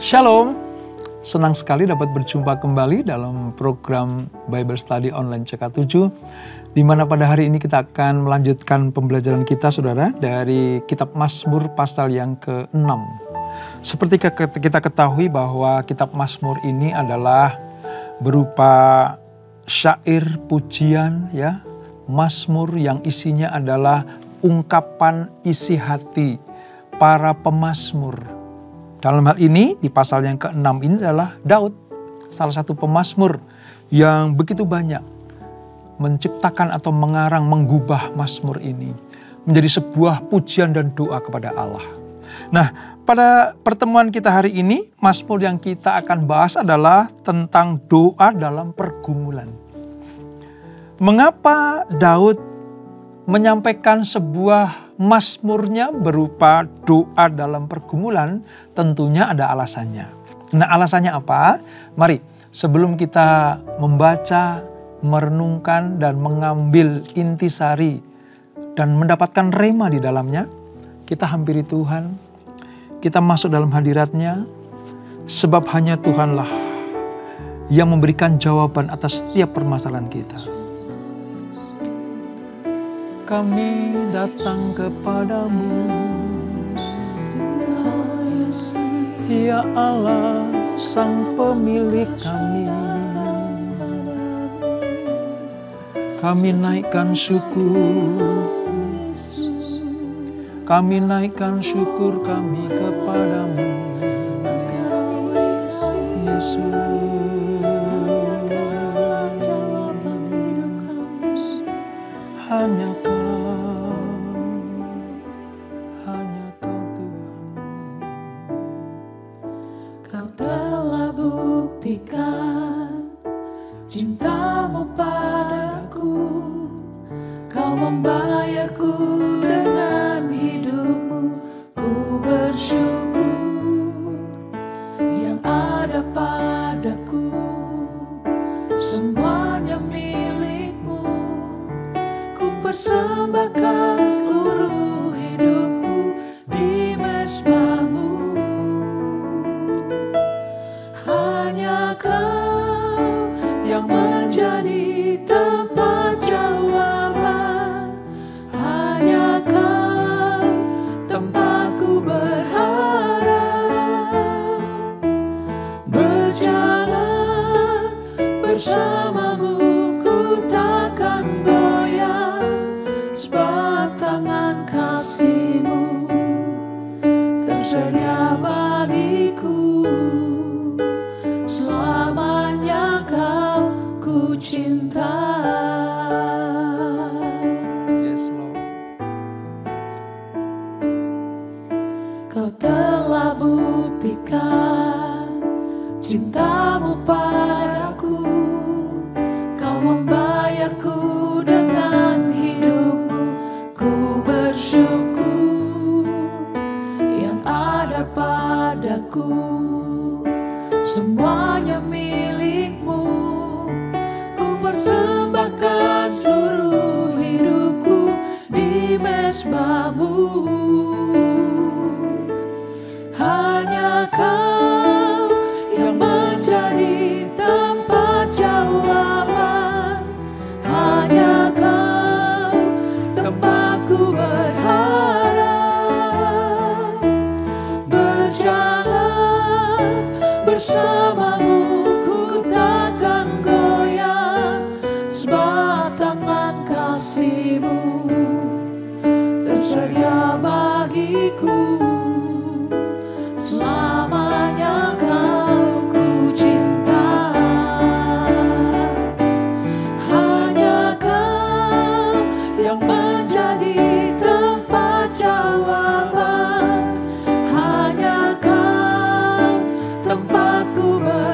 Shalom, senang sekali dapat berjumpa kembali dalam program Bible Study Online CK7, di mana pada hari ini kita akan melanjutkan pembelajaran kita, saudara, dari kitab Mazmur pasal yang ke-6. Seperti kita ketahui bahwa kitab Mazmur ini adalah berupa syair pujian, ya, Mazmur yang isinya adalah ungkapan isi hati para pemazmur. Dalam hal ini, di pasal yang ke-6 ini adalah Daud, salah satu pemazmur yang begitu banyak menciptakan atau mengarang, menggubah mazmur ini menjadi sebuah pujian dan doa kepada Allah. Nah, pada pertemuan kita hari ini, mazmur yang kita akan bahas adalah tentang doa dalam pergumulan. Mengapa Daud menyampaikan sebuah mazmurnya berupa doa dalam pergumulan? Tentunya ada alasannya. Nah, alasannya apa? Mari, sebelum kita membaca, merenungkan, dan mengambil intisari dan mendapatkan rema di dalamnya, kita hampiri Tuhan, kita masuk dalam hadirat-Nya, sebab hanya Tuhanlah yang memberikan jawaban atas setiap permasalahan kita. Kami datang kepadamu, ya Allah, Sang Pemilik kami. Kami naikkan syukur, kami naikkan syukur kami kepadamu, Yesus. Hanya cintamu padaku, kau membayarku dengan hidupmu. Ku bersyukur yang ada padaku, semuanya milikmu. Ku persembahkan seluruh hidupku di mezbahmu. Hanya Kau yang menjadi tempat jawaban, hanya Kau tempatku berharap. Berjalan bersamamu ku takkan goyang, sebab tangan kasih-Mu tersedia bagiku. Selamanya Kau ku cinta. Yes, Lord. Kau telah buktikan cintamu padaku, Kau membayarku dengan hidupmu. Ku bersyukur yang ada padaku, semuanya milikmu. Ku persembahkan seluruh hidupku di mezbahmu. Hanya Kau yang menjadi tempat jawaban, hanya Kau tempatku berharap. Berjalan bersamamu ku takkan goyang, sebab tangan kasih-Mu tersedia bagiku. Selamanya Kau ku cinta. Hanya Kau yang menjadi tempat jawaban, hanya Kau tempatku berharap.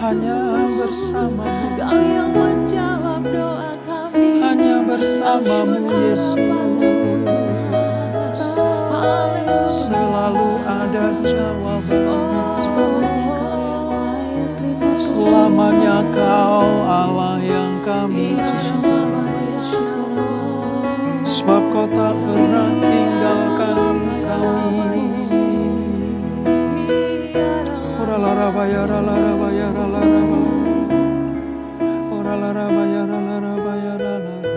hanya bersamamu, Kau yang menjawab doa kami. hanya bersamamu Yesus. Selalu ada jawaban. Selamanya Kau Allah yang kami cinta. Sebab Kau tak pernah tinggalkan kami. Ora lara bayara lara bayara lara. Ora lara bayara lara bayara lara.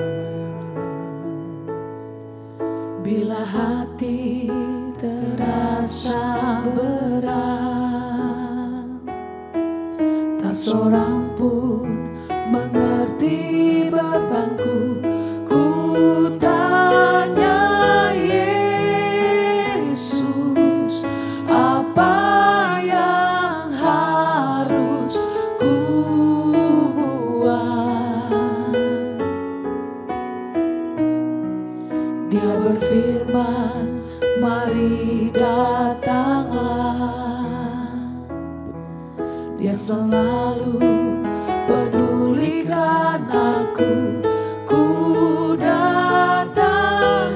Bila hati terasa berat, tak seorang pun mengerti bebanku. Ku tanya Yesus, apa yang harus ku buat? Dia berfirman, mari datanglah. Dia selalu pedulikan aku. Ku datang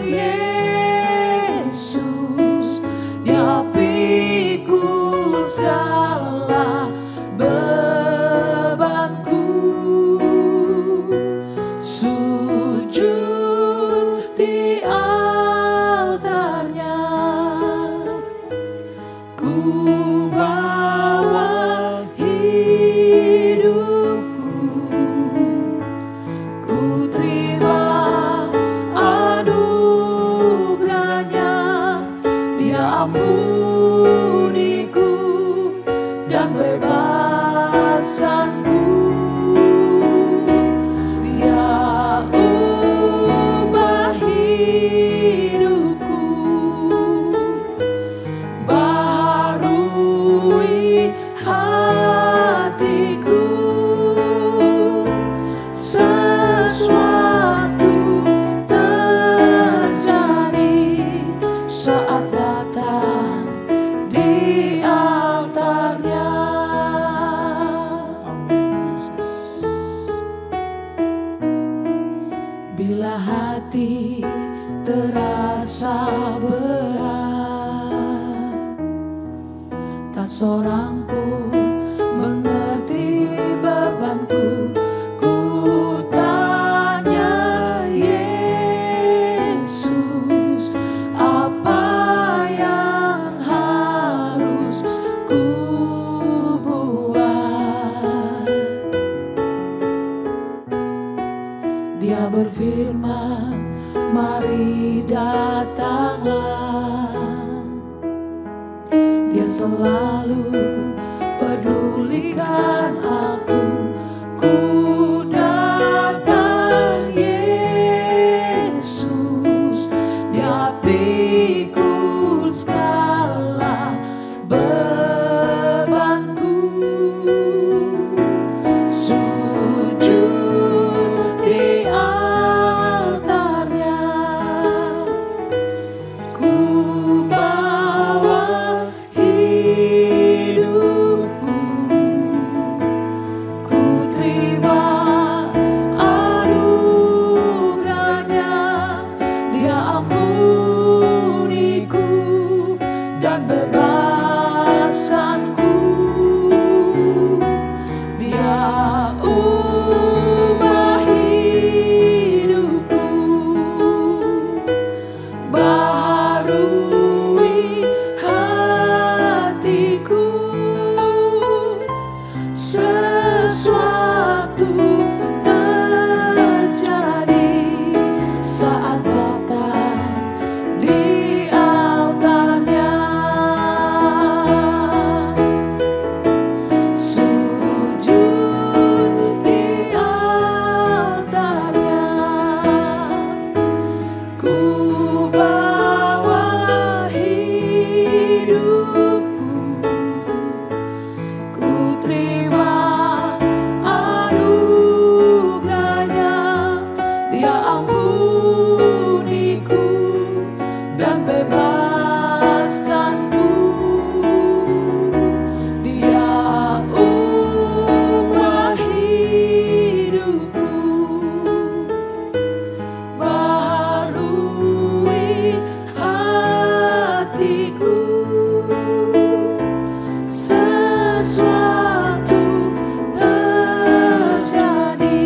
Yesus, Dia pikul segala bebanku. Sujud di altarnya, ku bawa hidupku. Ku terima anugerahnya. Dia ampuniku dan bebaskanku. Dia ubah hidupku, baharui hatiku. Sesuatu terjadi saat datang di altarnya. Amin Yesus. Bila hati terasa berat, tak seorang pun mengerti bebanku. Ku tanya Yesus, apa yang harus ku buat? Dia berfirman, mari datanglah. Dia selalu pedulikan sesuatu terjadi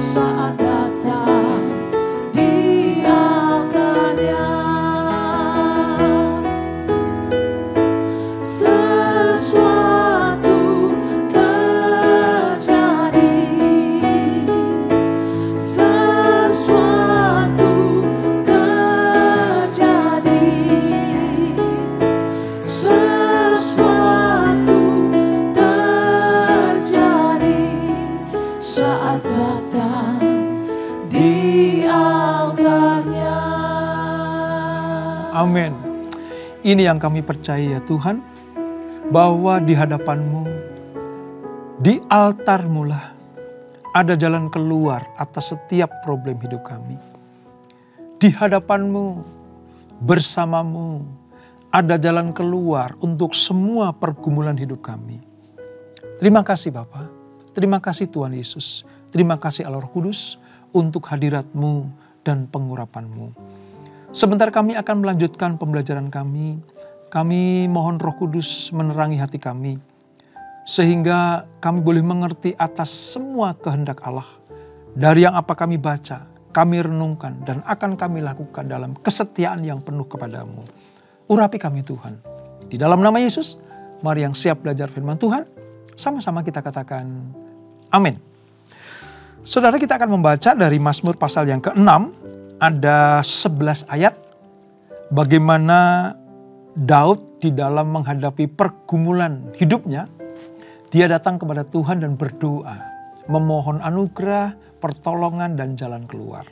saat datang di altarnya. Sesuatu terjadi, sesuatu terjadi, sesuatu terjadi saat datang di altarnya. Amin. Ini yang kami percaya ya Tuhan, bahwa di hadapan-Mu, di altar-Mu lah ada jalan keluar atas setiap problem hidup kami. Di hadapan-Mu, bersama-Mu, ada jalan keluar untuk semua pergumulan hidup kami. Terima kasih Bapa, terima kasih Tuhan Yesus, terima kasih Allah Roh Kudus untuk hadirat-Mu dan pengurapan-Mu. Sebentar kami akan melanjutkan pembelajaran kami. Kami mohon Roh Kudus menerangi hati kami, sehingga kami boleh mengerti atas semua kehendak Allah. Dari yang apa kami baca, kami renungkan, dan akan kami lakukan dalam kesetiaan yang penuh kepadamu. Urapi kami Tuhan. Di dalam nama Yesus, mari yang siap belajar firman Tuhan, sama-sama kita katakan amin. Saudara, kita akan membaca dari Mazmur pasal yang ke-6, ada 11 ayat, bagaimana Daud di dalam menghadapi pergumulan hidupnya, dia datang kepada Tuhan dan berdoa, memohon anugerah, pertolongan, dan jalan keluar.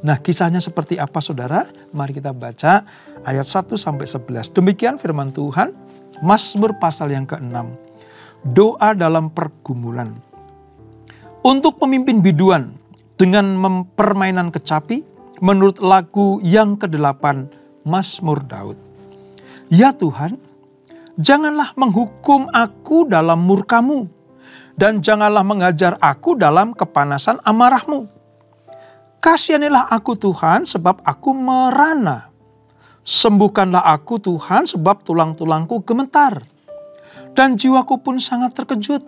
Nah, kisahnya seperti apa saudara? Mari kita baca ayat 1-11. Demikian firman Tuhan, Mazmur pasal yang ke-6. Doa dalam pergumulan. Untuk pemimpin biduan dengan permainan kecapi, menurut lagu yang ke-8, Mazmur Daud. Ya Tuhan, janganlah menghukum aku dalam murka-Mu, dan janganlah mengajar aku dalam kepanasan amarah-Mu. Kasihanilah aku Tuhan, sebab aku merana. Sembuhkanlah aku Tuhan, sebab tulang-tulangku gemetar, dan jiwaku pun sangat terkejut.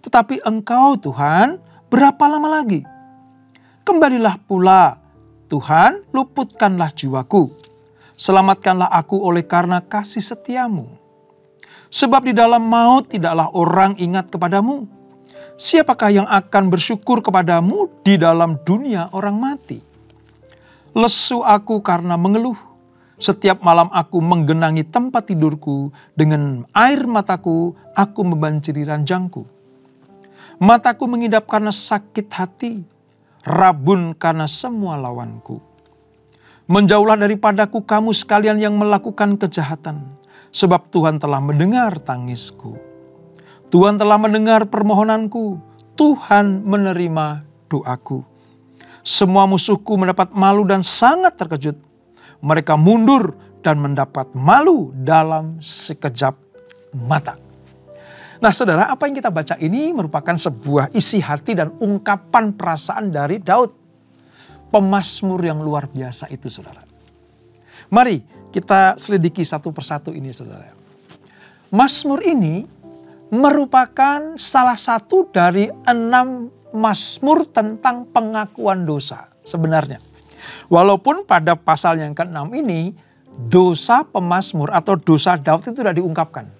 Tetapi Engkau Tuhan, berapa lama lagi? Kembalilah pula Tuhan, luputkanlah jiwaku. Selamatkanlah aku oleh karena kasih setiamu. Sebab di dalam maut tidaklah orang ingat kepadamu. Siapakah yang akan bersyukur kepadamu di dalam dunia orang mati? Lesu aku karena mengeluh. Setiap malam aku menggenangi tempat tidurku. Dengan air mataku aku membanjiri ranjangku. Mataku mengidap karena sakit hati. Rabun karena semua lawanku. Menjauhlah daripadaku kamu sekalian yang melakukan kejahatan, sebab Tuhan telah mendengar tangisku. Tuhan telah mendengar permohonanku, Tuhan menerima doaku. Semua musuhku mendapat malu dan sangat terkejut. Mereka mundur dan mendapat malu dalam sekejap mata. Nah saudara, apa yang kita baca ini merupakan sebuah isi hati dan ungkapan perasaan dari Daud. Pemazmur yang luar biasa itu saudara. Mari kita selidiki satu persatu ini saudara. Mazmur ini merupakan salah satu dari 6 mazmur tentang pengakuan dosa sebenarnya. Walaupun pada pasal yang ke-6 ini dosa pemazmur atau dosa Daud itu sudah diungkapkan.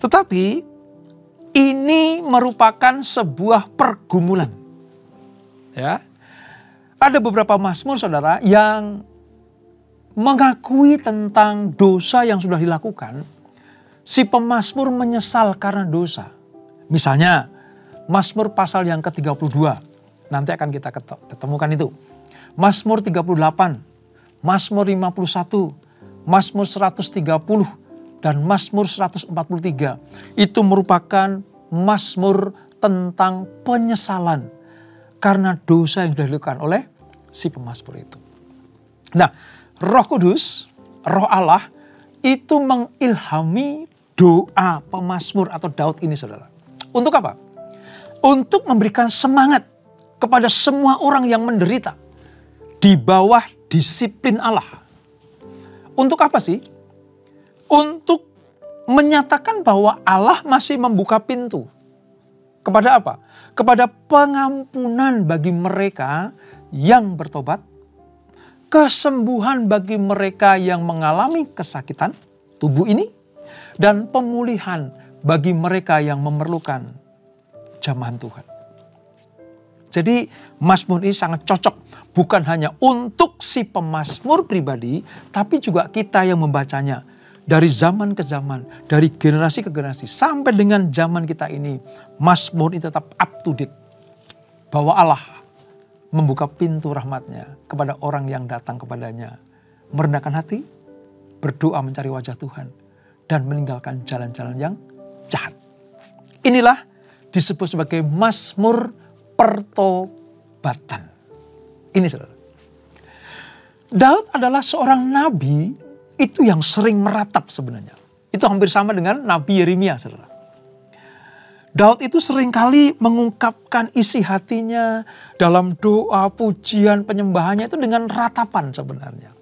Tetapi ini merupakan sebuah pergumulan. Ya. Ada beberapa mazmur saudara yang mengakui tentang dosa yang sudah dilakukan. Si pemazmur menyesal karena dosa. Misalnya Mazmur pasal yang ke-32. Nanti akan kita ketemukan itu. Mazmur 38, Mazmur 51, Mazmur 130, dan Mazmur 143. Itu merupakan mazmur tentang penyesalan karena dosa yang sudah dilakukan oleh si pemazmur itu. Nah, Roh Kudus, Roh Allah itu mengilhami doa pemazmur atau Daud ini saudara. Untuk apa? Untuk memberikan semangat kepada semua orang yang menderita di bawah disiplin Allah. Untuk apa sih? Untuk menyatakan bahwa Allah masih membuka pintu. Kepada apa? Kepada pengampunan bagi mereka yang bertobat, kesembuhan bagi mereka yang mengalami kesakitan tubuh ini, dan pemulihan bagi mereka yang memerlukan jamahan Tuhan. Jadi mazmur ini sangat cocok bukan hanya untuk si pemazmur pribadi, tapi juga kita yang membacanya. Dari zaman ke zaman, dari generasi ke generasi, sampai dengan zaman kita ini, mazmur ini tetap up to date. Bahwa Allah membuka pintu rahmatnya kepada orang yang datang kepadanya. Merendahkan hati, berdoa mencari wajah Tuhan, dan meninggalkan jalan-jalan yang jahat. Inilah disebut sebagai mazmur pertobatan. Ini saudara. Daud adalah seorang nabi itu yang sering meratap sebenarnya. Itu hampir sama dengan Nabi Yeremia, saudara. Daud itu seringkali mengungkapkan isi hatinya dalam doa, pujian, penyembahannya itu dengan ratapan sebenarnya.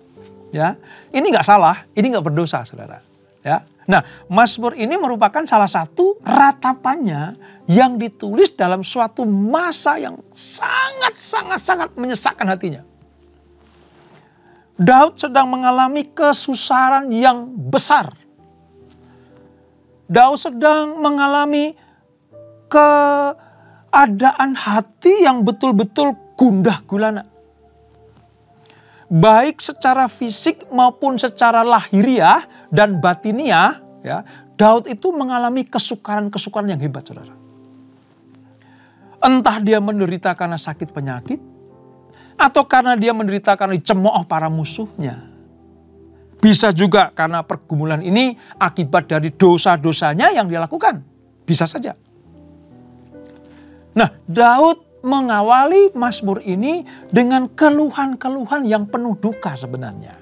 Ya, ini nggak salah, ini nggak berdosa, saudara. Ya, nah, mazmur ini merupakan salah satu ratapannya yang ditulis dalam suatu masa yang sangat menyesakkan hatinya. Daud sedang mengalami kesusaran yang besar. Daud sedang mengalami keadaan hati yang betul-betul gundah gulana. Baik secara fisik maupun secara lahiriah dan batiniah, ya, Daud itu mengalami kesukaran-kesukaran yang hebat, saudara. Entah dia menderita karena sakit penyakit, atau karena dia menderita karena dicemooh para musuhnya. Bisa juga karena pergumulan ini akibat dari dosa-dosanya yang dia lakukan. Bisa saja. Nah, Daud mengawali mazmur ini dengan keluhan-keluhan yang penuh duka sebenarnya.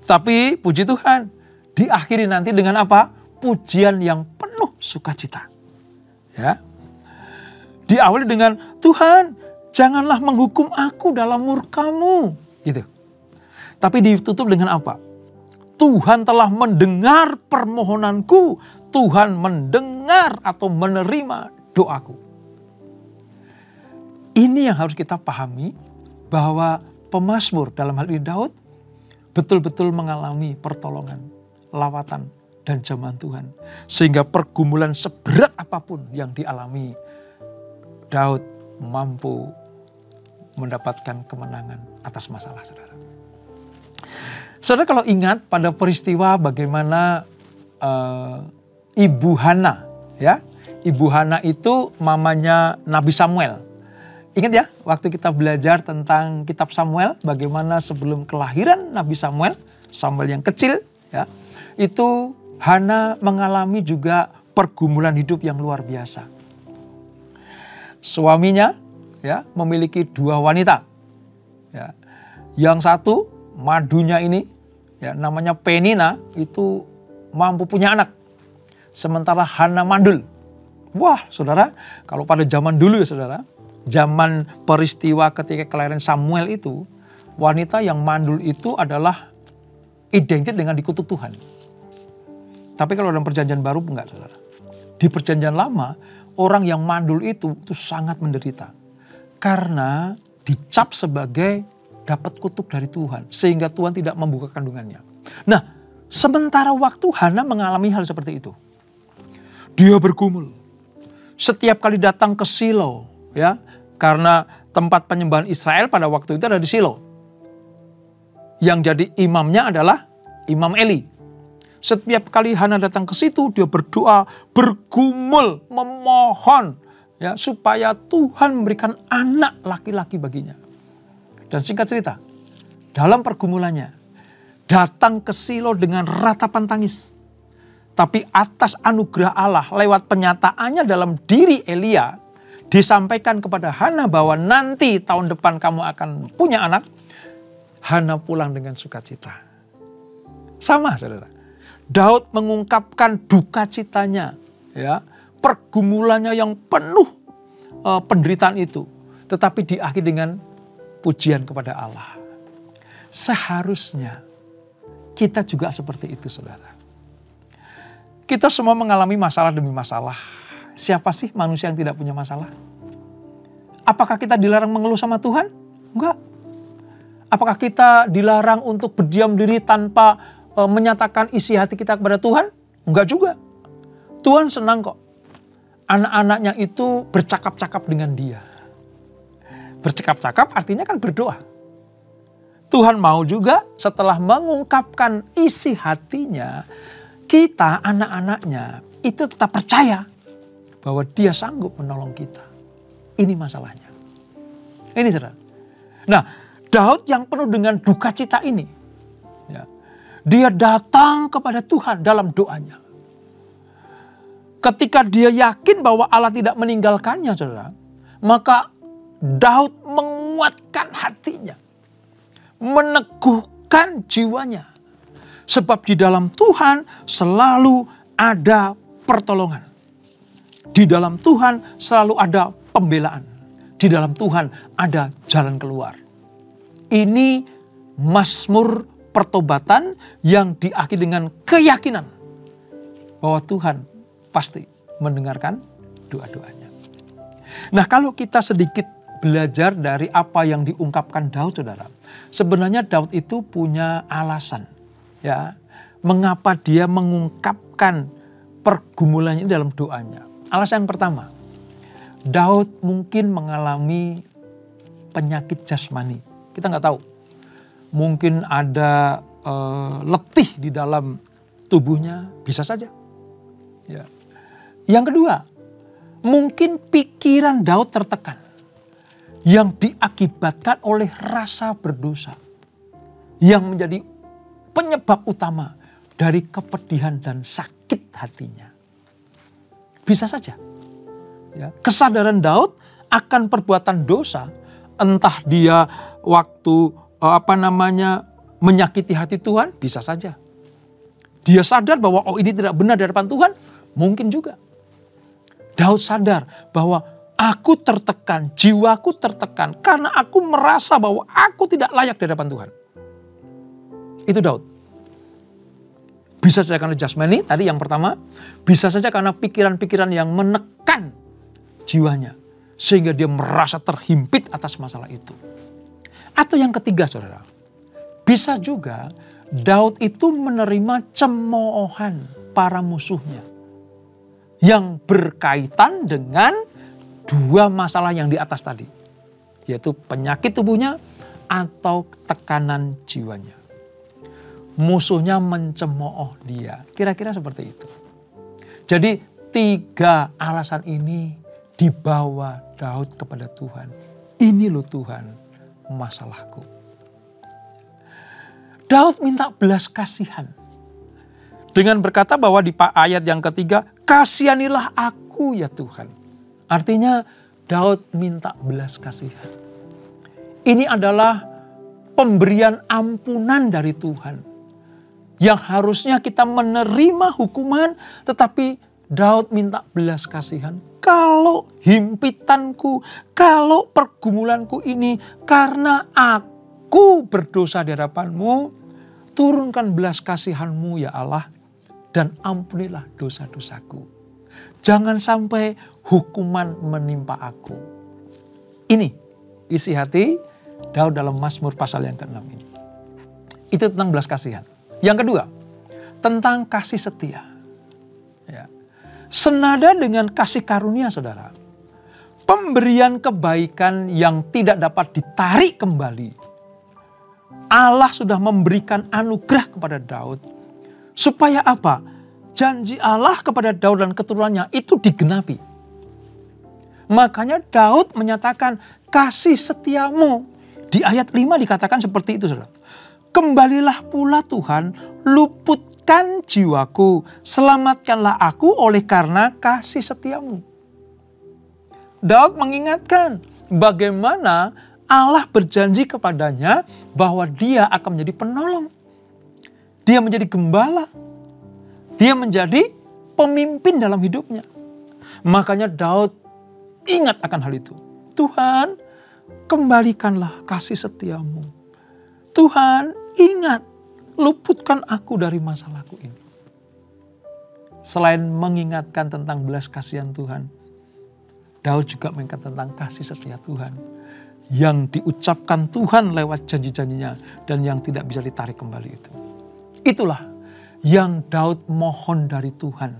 Tapi puji Tuhan, diakhiri nanti dengan apa? Pujian yang penuh sukacita. Ya. Diawali dengan, Tuhan, janganlah menghukum aku dalam murka-Mu. Gitu. Tapi ditutup dengan apa? Tuhan telah mendengar permohonanku. Tuhan mendengar atau menerima doaku. Ini yang harus kita pahami, bahwa pemazmur dalam hal ini Daud betul-betul mengalami pertolongan, lawatan, dan jamahan Tuhan. Sehingga pergumulan seberat apapun yang dialami, Daud mampu mendapatkan kemenangan atas masalah, saudara. Saudara kalau ingat pada peristiwa bagaimana Ibu Hana, ya, Ibu Hana itu mamanya Nabi Samuel. Ingat ya, waktu kita belajar tentang kitab Samuel, bagaimana sebelum kelahiran Nabi Samuel, Samuel yang kecil, ya, itu Hana mengalami juga pergumulan hidup yang luar biasa. Suaminya, ya, memiliki 2 wanita. Ya. Yang satu, madunya ini, ya, namanya Penina, itu mampu punya anak. Sementara Hana mandul. Wah, saudara, kalau pada zaman dulu ya saudara, zaman peristiwa ketika kelahiran Samuel itu, wanita yang mandul itu adalah identik dengan dikutuk Tuhan. Tapi kalau dalam perjanjian baru enggak, saudara. Di perjanjian lama, orang yang mandul itu sangat menderita. Karena dicap sebagai dapat kutuk dari Tuhan. Sehingga Tuhan tidak membuka kandungannya. Nah, sementara waktu Hana mengalami hal seperti itu. Dia bergumul. Setiap kali datang ke Shilo, ya, karena tempat penyembahan Israel pada waktu itu ada di Shilo. Yang jadi imamnya adalah Imam Eli. Setiap kali Hana datang ke situ, dia berdoa, bergumul, memohon, ya, supaya Tuhan memberikan anak laki-laki baginya. Dan singkat cerita, dalam pergumulannya, datang ke Shilo dengan ratapan tangis. Tapi atas anugerah Allah lewat penyataannya dalam diri Elia, disampaikan kepada Hana bahwa nanti tahun depan kamu akan punya anak. Hana pulang dengan sukacita. Sama, saudara. Daud mengungkapkan duka citanya, ya, pergumulannya yang penuh penderitaan itu, tetapi diakhiri dengan pujian kepada Allah. Seharusnya kita juga seperti itu, saudara. Kita semua mengalami masalah demi masalah. Siapa sih manusia yang tidak punya masalah? Apakah kita dilarang mengeluh sama Tuhan? Enggak. Apakah kita dilarang untuk berdiam diri tanpa menyatakan isi hati kita kepada Tuhan? Enggak juga. Tuhan senang kok. Anak-anaknya itu bercakap-cakap dengan Dia. Bercakap-cakap artinya kan berdoa. Tuhan mau juga setelah mengungkapkan isi hatinya, kita anak-anaknya itu tetap percaya bahwa Dia sanggup menolong kita. Ini masalahnya. Ini saudara. Nah, Daud yang penuh dengan duka cita ini, ya, dia datang kepada Tuhan dalam doanya. Ketika dia yakin bahwa Allah tidak meninggalkannya, saudara, maka Daud menguatkan hatinya, meneguhkan jiwanya. Sebab di dalam Tuhan selalu ada pertolongan. Di dalam Tuhan selalu ada pembelaan. Di dalam Tuhan ada jalan keluar. Ini mazmur pertobatan yang diakhiri dengan keyakinan bahwa Tuhan pasti mendengarkan doa-doanya. Nah, kalau kita sedikit belajar dari apa yang diungkapkan Daud, saudara. Sebenarnya Daud itu punya alasan, ya, mengapa dia mengungkapkan pergumulannya dalam doanya. Alasan yang pertama, Daud mungkin mengalami penyakit jasmani. Kita nggak tahu. Mungkin ada letih di dalam tubuhnya, bisa saja. Ya. Yang kedua, mungkin pikiran Daud tertekan yang diakibatkan oleh rasa berdosa yang menjadi penyebab utama dari kepedihan dan sakit hatinya. Bisa saja. Ya, kesadaran Daud akan perbuatan dosa, entah dia waktu menyakiti hati Tuhan, bisa saja. Dia sadar bahwa ini tidak benar di hadapan Tuhan, mungkin juga. Daud sadar bahwa aku tertekan, jiwaku tertekan karena aku merasa bahwa aku tidak layak di hadapan Tuhan. Itu Daud. Bisa saja karena jasmani, tadi yang pertama. Bisa saja karena pikiran-pikiran yang menekan jiwanya. Sehingga dia merasa terhimpit atas masalah itu. Atau yang ketiga, saudara. Bisa juga Daud itu menerima cemoohan para musuhnya. Yang berkaitan dengan dua masalah yang di atas tadi. Yaitu penyakit tubuhnya atau tekanan jiwanya. Musuhnya mencemooh dia. Kira-kira seperti itu. Jadi 3 alasan ini dibawa Daud kepada Tuhan. Ini loh Tuhan masalahku. Daud minta belas kasihan. Dengan berkata bahwa di ayat yang ketiga, kasihanilah aku ya Tuhan. Artinya Daud minta belas kasihan. Ini adalah pemberian ampunan dari Tuhan. Yang harusnya kita menerima hukuman, tetapi Daud minta belas kasihan. Kalau himpitanku, kalau pergumulanku ini karena aku berdosa di hadapanmu, turunkan belas kasihanmu ya Allah, dan ampunilah dosa-dosaku. Jangan sampai hukuman menimpa aku. Ini isi hati Daud dalam Mazmur pasal yang ke-6 ini. Itu tentang belas kasihan. Yang kedua, tentang kasih setia. Ya. Senada dengan kasih karunia, saudara. Pemberian kebaikan yang tidak dapat ditarik kembali. Allah sudah memberikan anugerah kepada Daud. Supaya apa? Janji Allah kepada Daud dan keturunannya itu digenapi. Makanya Daud menyatakan kasih setiamu. Di ayat 5 dikatakan seperti itu, saudara. Kembalilah pula Tuhan, luputkan jiwaku, selamatkanlah aku oleh karena kasih setiamu. Daud mengingatkan bagaimana Allah berjanji kepadanya bahwa dia akan menjadi penolong. Dia menjadi gembala. Dia menjadi pemimpin dalam hidupnya. Makanya Daud ingat akan hal itu. Tuhan, kembalikanlah kasih setiamu. Tuhan, ingat, luputkan aku dari masalahku ini. Selain mengingatkan tentang belas kasihan Tuhan, Daud juga mengingat tentang kasih setia Tuhan yang diucapkan Tuhan lewat janji-janjinya dan yang tidak bisa ditarik kembali itu. Itulah yang Daud mohon dari Tuhan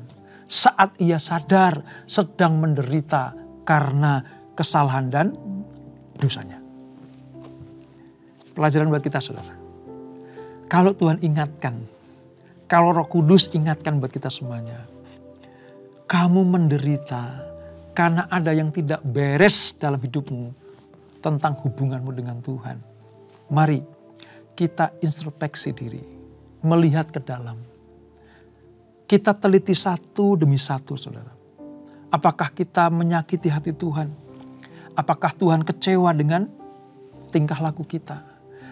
saat ia sadar sedang menderita karena kesalahan dan dosanya. Pelajaran buat kita, saudara. Kalau Tuhan ingatkan, kalau Roh Kudus ingatkan buat kita semuanya, kamu menderita karena ada yang tidak beres dalam hidupmu tentang hubunganmu dengan Tuhan. Mari kita introspeksi diri, melihat ke dalam. Kita teliti satu demi satu, saudara. Apakah kita menyakiti hati Tuhan? Apakah Tuhan kecewa dengan tingkah laku kita?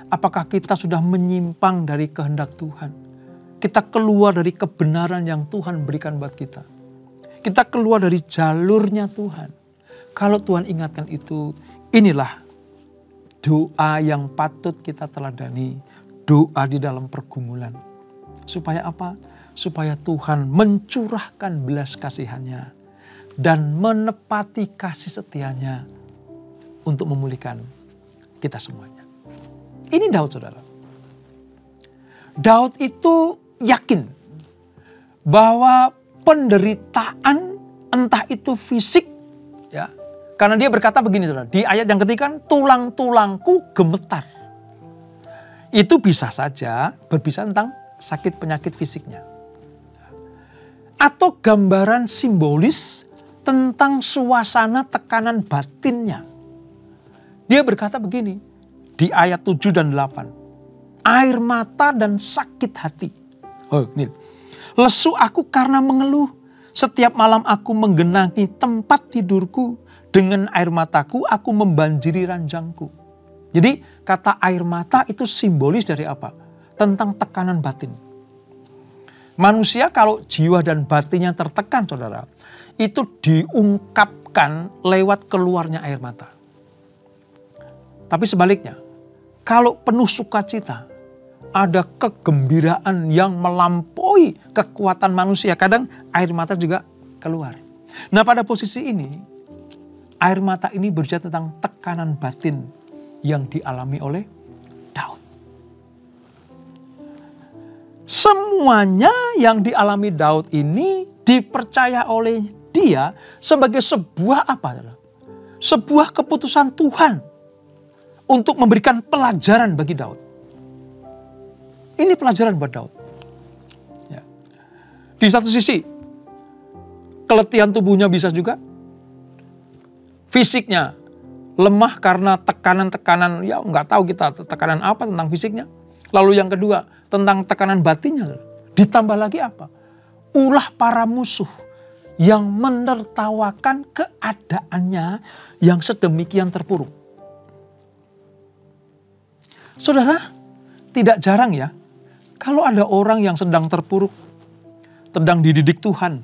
Apakah kita sudah menyimpang dari kehendak Tuhan? Kita keluar dari kebenaran yang Tuhan berikan buat kita. Kita keluar dari jalurnya Tuhan. Kalau Tuhan ingatkan itu, inilah doa yang patut kita teladani. Doa di dalam pergumulan. Supaya apa? Supaya Tuhan mencurahkan belas kasihannya dan menepati kasih setianya untuk memulihkan kita semuanya. Ini Daud, saudara. Daud itu yakin bahwa penderitaan entah itu fisik, ya, karena dia berkata begini, saudara, di ayat yang ketiga, tulang-tulangku gemetar. Itu bisa saja berbicara tentang sakit penyakit fisiknya, atau gambaran simbolis tentang suasana tekanan batinnya. Dia berkata begini di ayat 7 dan 8, air mata dan sakit hati. Oh, ini. Lesu aku karena mengeluh. Setiap malam aku menggenangi tempat tidurku. Dengan air mataku aku membanjiri ranjangku. Jadi kata air mata itu simbolis dari apa? Tentang tekanan batin. Manusia kalau jiwa dan batinnya tertekan, saudara, itu diungkapkan lewat keluarnya air mata. Tapi sebaliknya, kalau penuh sukacita, ada kegembiraan yang melampaui kekuatan manusia. Kadang air mata juga keluar. Nah, pada posisi ini, air mata ini berbicara tentang tekanan batin yang dialami oleh Daud. Semuanya yang dialami Daud ini dipercaya oleh dia sebagai sebuah apa? Sebuah keputusan Tuhan untuk memberikan pelajaran bagi Daud. Ini pelajaran buat Daud. Ya. Di satu sisi, keletihan tubuhnya bisa juga. Fisiknya lemah karena tekanan-tekanan, ya nggak tahu kita tekanan apa tentang fisiknya. Lalu yang kedua, tentang tekanan batinnya. Ditambah lagi apa? Ulah para musuh yang menertawakan keadaannya yang sedemikian terpuruk. Saudara, tidak jarang ya, kalau ada orang yang sedang terpuruk, sedang dididik Tuhan,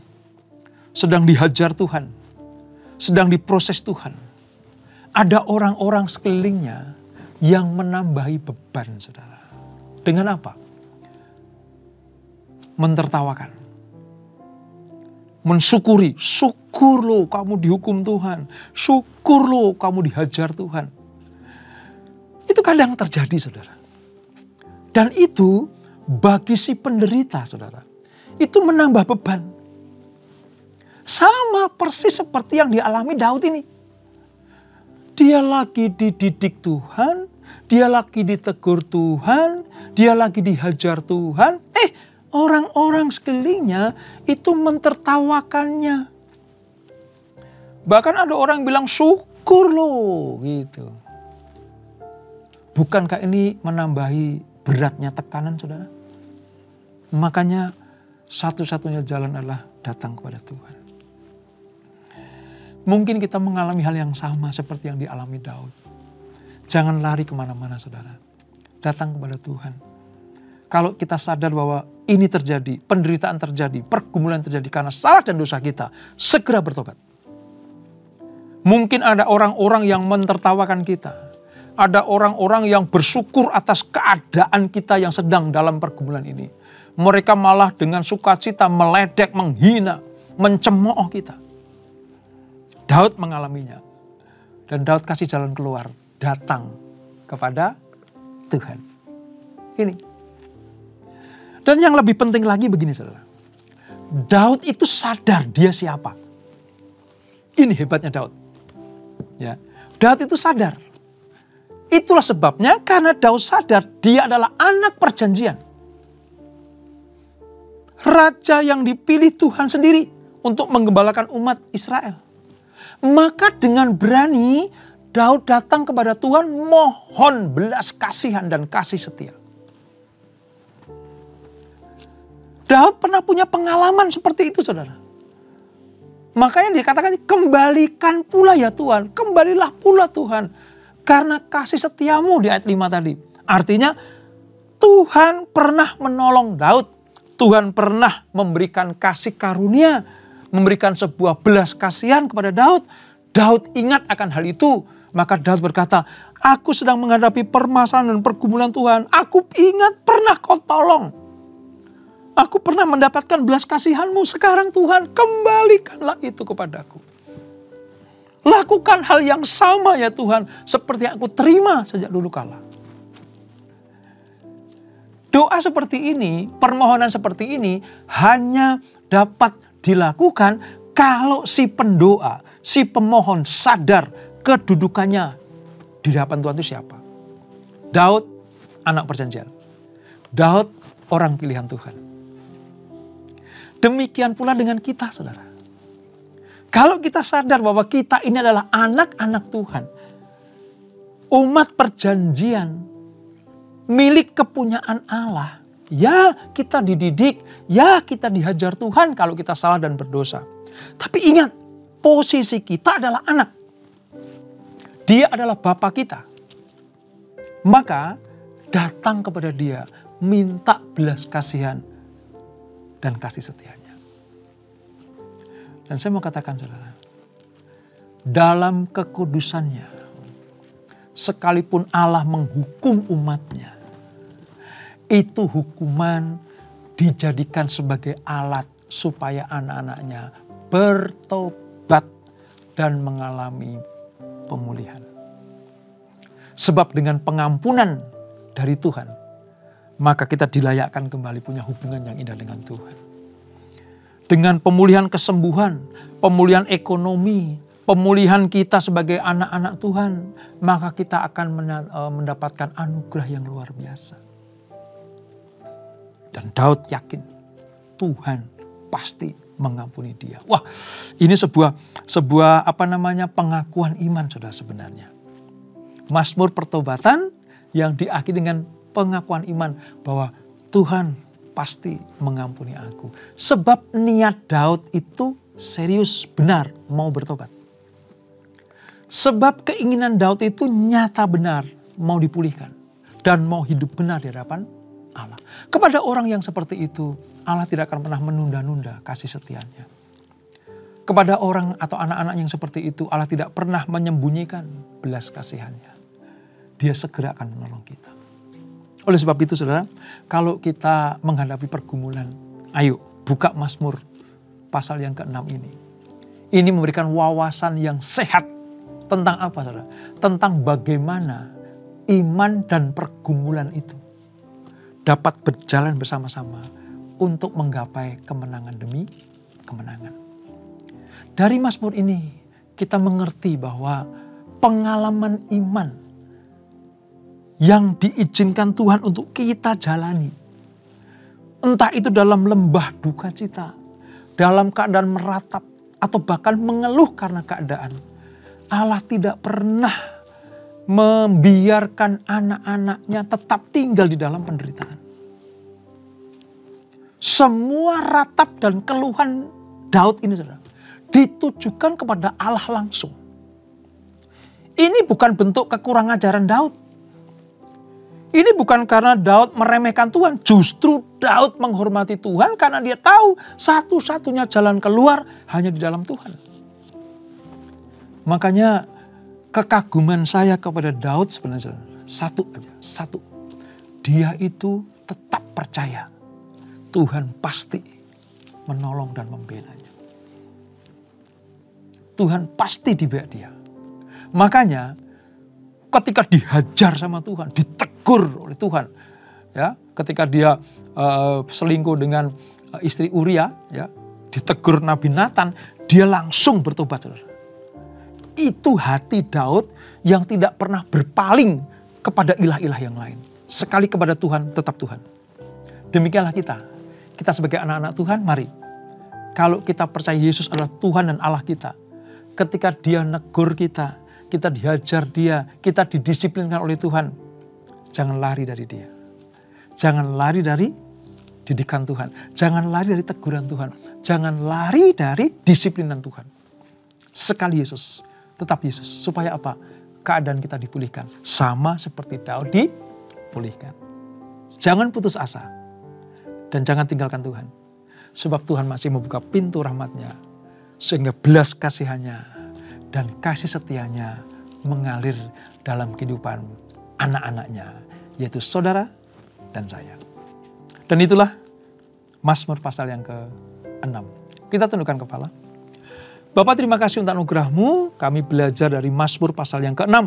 sedang dihajar Tuhan, sedang diproses Tuhan, ada orang-orang sekelilingnya yang menambahi beban, saudara. Dengan apa? Mentertawakan. Mensyukuri, syukur lo kamu dihukum Tuhan, syukur lo kamu dihajar Tuhan. Itu kadang terjadi, saudara. Dan itu bagi si penderita, saudara, itu menambah beban. Sama persis seperti yang dialami Daud ini. Dia lagi dididik Tuhan, dia lagi ditegur Tuhan, dia lagi dihajar Tuhan. Orang-orang sekelilingnya itu mentertawakannya. Bahkan ada orang yang bilang syukur loh gitu. Bukankah ini menambahi beratnya tekanan, saudara? Makanya satu-satunya jalan adalah datang kepada Tuhan. Mungkin kita mengalami hal yang sama seperti yang dialami Daud. Jangan lari kemana-mana, saudara. Datang kepada Tuhan. Kalau kita sadar bahwa ini terjadi, penderitaan terjadi, pergumulan terjadi karena salah dan dosa kita, segera bertobat. Mungkin ada orang-orang yang mentertawakan kita. Ada orang-orang yang bersyukur atas keadaan kita yang sedang dalam pergumulan ini. Mereka malah dengan sukacita meledek, menghina, mencemooh kita. Daud mengalaminya. Dan Daud kasih jalan keluar. Datang kepada Tuhan. Ini. Dan yang lebih penting lagi begini saudara. Daud itu sadar dia siapa. Ini hebatnya Daud. Ya. Daud itu sadar. Itulah sebabnya karena Daud sadar dia adalah anak perjanjian. Raja yang dipilih Tuhan sendiri untuk menggembalakan umat Israel. Maka dengan berani Daud datang kepada Tuhan mohon belas kasihan dan kasih setia. Daud pernah punya pengalaman seperti itu saudara. Makanya dikatakan kembalikan pula ya Tuhan. Kembalilah pula Tuhan. Karena kasih setiamu di ayat 5 tadi. Artinya Tuhan pernah menolong Daud. Tuhan pernah memberikan kasih karunia. Memberikan sebuah belas kasihan kepada Daud. Daud ingat akan hal itu. Maka Daud berkata, aku sedang menghadapi permasalahan dan pergumulan Tuhan. Aku ingat pernah kau tolong. Aku pernah mendapatkan belas kasihanmu. Sekarang Tuhan kembalikanlah itu kepadaku. Lakukan hal yang sama ya Tuhan. Seperti yang aku terima sejak dulu kala. Doa seperti ini, permohonan seperti ini hanya dapat dilakukan kalau si pendoa, si pemohon sadar kedudukannya di hadapan Tuhan itu siapa. Daud anak perjanjian. Daud orang pilihan Tuhan. Demikian pula dengan kita saudara. Kalau kita sadar bahwa kita ini adalah anak-anak Tuhan. Umat perjanjian. Milik kepunyaan Allah. Ya kita dididik. Ya kita dihajar Tuhan kalau kita salah dan berdosa. Tapi ingat. Posisi kita adalah anak. Dia adalah Bapa kita. Maka datang kepada dia. Minta belas kasihan. Dan kasih setianya. Dan saya mau katakan saudara. Dalam kekudusannya. Sekalipun Allah menghukum umatnya. Itu hukuman dijadikan sebagai alat. Supaya anak-anaknya bertobat. Dan mengalami pemulihan. Sebab dengan pengampunan dari Tuhan. Maka kita dilayakkan kembali punya hubungan yang indah dengan Tuhan. Dengan pemulihan kesembuhan, pemulihan ekonomi, pemulihan kita sebagai anak-anak Tuhan, maka kita akan mendapatkan anugerah yang luar biasa. Dan Daud yakin Tuhan pasti mengampuni dia. Wah, ini sebuah pengakuan iman saudara sebenarnya. Mazmur pertobatan yang diakhiri dengan pengakuan iman bahwa Tuhan pasti mengampuni aku. Sebab niat Daud itu serius benar mau bertobat. Sebab keinginan Daud itu nyata benar mau dipulihkan. Dan mau hidup benar di hadapan Allah. Kepada orang yang seperti itu Allah tidak akan pernah menunda-nunda kasih setianya. Kepada orang atau anak-anak yang seperti itu Allah tidak pernah menyembunyikan belas kasihannya. Dia segera akan menolong kita. Oleh sebab itu saudara, kalau kita menghadapi pergumulan, ayo buka Mazmur pasal yang ke-6 ini. Ini memberikan wawasan yang sehat tentang apa saudara? Tentang bagaimana iman dan pergumulan itu dapat berjalan bersama-sama untuk menggapai kemenangan demi kemenangan. Dari Mazmur ini kita mengerti bahwa pengalaman iman yang diizinkan Tuhan untuk kita jalani. Entah itu dalam lembah duka cita, dalam keadaan meratap, atau bahkan mengeluh karena keadaan. Allah tidak pernah membiarkan anak-anaknya tetap tinggal di dalam penderitaan. Semua ratap dan keluhan Daud ini saudara, ditujukan kepada Allah langsung. Ini bukan bentuk kekurangan ajaran Daud. Ini bukan karena Daud meremehkan Tuhan. Justru Daud menghormati Tuhan karena dia tahu satu-satunya jalan keluar hanya di dalam Tuhan. Makanya kekaguman saya kepada Daud sebenarnya satu. Dia itu tetap percaya Tuhan pasti menolong dan membelanya. Tuhan pasti di pihak dia. Makanya ketika dihajar sama Tuhan, ditegur oleh Tuhan, ya, ketika dia selingkuh dengan istri Uria, ya, ditegur Nabi Nathan, dia langsung bertobat, saudara. Itu hati Daud yang tidak pernah berpaling kepada ilah-ilah yang lain. Sekali kepada Tuhan, tetap Tuhan. Demikianlah kita. Kita sebagai anak-anak Tuhan, mari. Kalau kita percaya Yesus adalah Tuhan dan Allah kita, ketika dia negur kita dihajar dia, kita didisiplinkan oleh Tuhan, jangan lari dari dia. Jangan lari dari didikan Tuhan. Jangan lari dari teguran Tuhan. Jangan lari dari disiplinan Tuhan. Sekali Yesus, tetap Yesus. Supaya apa? Keadaan kita dipulihkan. Sama seperti Daud dipulihkan. Jangan putus asa. Dan jangan tinggalkan Tuhan. Sebab Tuhan masih membuka pintu rahmat-Nya. Sehingga belas kasihannya dan kasih setianya mengalir dalam kehidupan anak-anaknya. Yaitu saudara dan saya. Dan itulah Mazmur pasal yang ke-6. Kita tundukkan kepala. Bapak, terima kasih untuk anugerah-Mu. Kami belajar dari Mazmur pasal yang ke-6.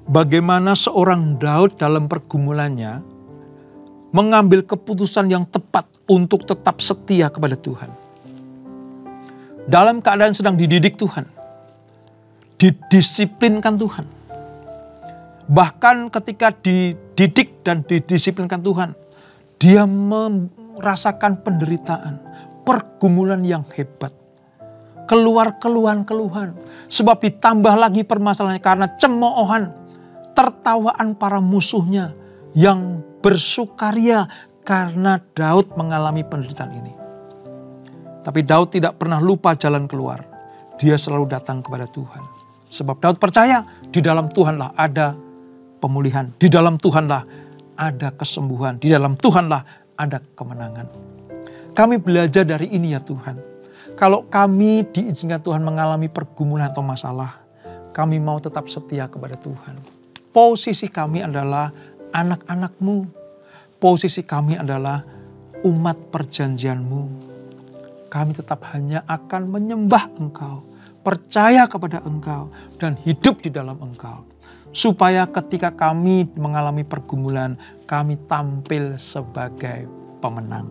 Bagaimana seorang Daud dalam pergumulannya mengambil keputusan yang tepat untuk tetap setia kepada Tuhan. Dalam keadaan sedang dididik Tuhan. Didisiplinkan Tuhan. Bahkan ketika dididik dan didisiplinkan Tuhan, dia merasakan penderitaan, pergumulan yang hebat. Keluar keluhan. Sebab ditambah lagi permasalahannya karena cemoohan, tertawaan para musuhnya yang bersukaria karena Daud mengalami penderitaan ini. Tapi Daud tidak pernah lupa jalan keluar. Dia selalu datang kepada Tuhan. Sebab Daud percaya di dalam Tuhanlah ada pemulihan. Di dalam Tuhanlah ada kesembuhan. Di dalam Tuhanlah ada kemenangan. Kami belajar dari ini ya Tuhan. Kalau kami diizinkan Tuhan mengalami pergumulan atau masalah, kami mau tetap setia kepada Tuhan. Posisi kami adalah anak-anak-Mu. Posisi kami adalah umat perjanjian-Mu. Kami tetap hanya akan menyembah Engkau, percaya kepada Engkau, dan hidup di dalam Engkau. Supaya ketika kami mengalami pergumulan, kami tampil sebagai pemenang.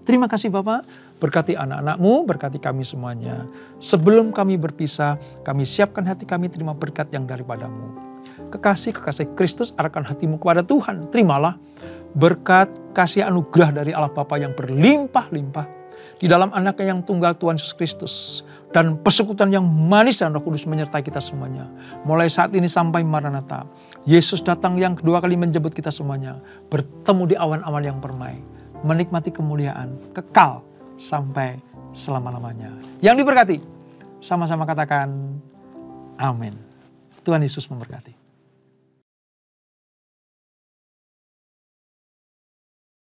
Terima kasih Bapak, berkati anak-anak-Mu, berkati kami semuanya. Sebelum kami berpisah, kami siapkan hati kami terima berkat yang daripada-Mu. Kekasih Kristus, arahkan hatimu kepada Tuhan. Terimalah berkat kasih anugerah dari Allah Bapa yang berlimpah-limpah di dalam Anaknya yang tunggal Tuhan Yesus Kristus. Dan persekutuan yang manis dan Roh Kudus menyertai kita semuanya. Mulai saat ini sampai Maranatha. Yesus datang yang kedua kali menjemput kita semuanya. Bertemu di awan-awan yang permai. Menikmati kemuliaan kekal sampai selama-lamanya. Yang diberkati, sama-sama katakan amin. Tuhan Yesus memberkati.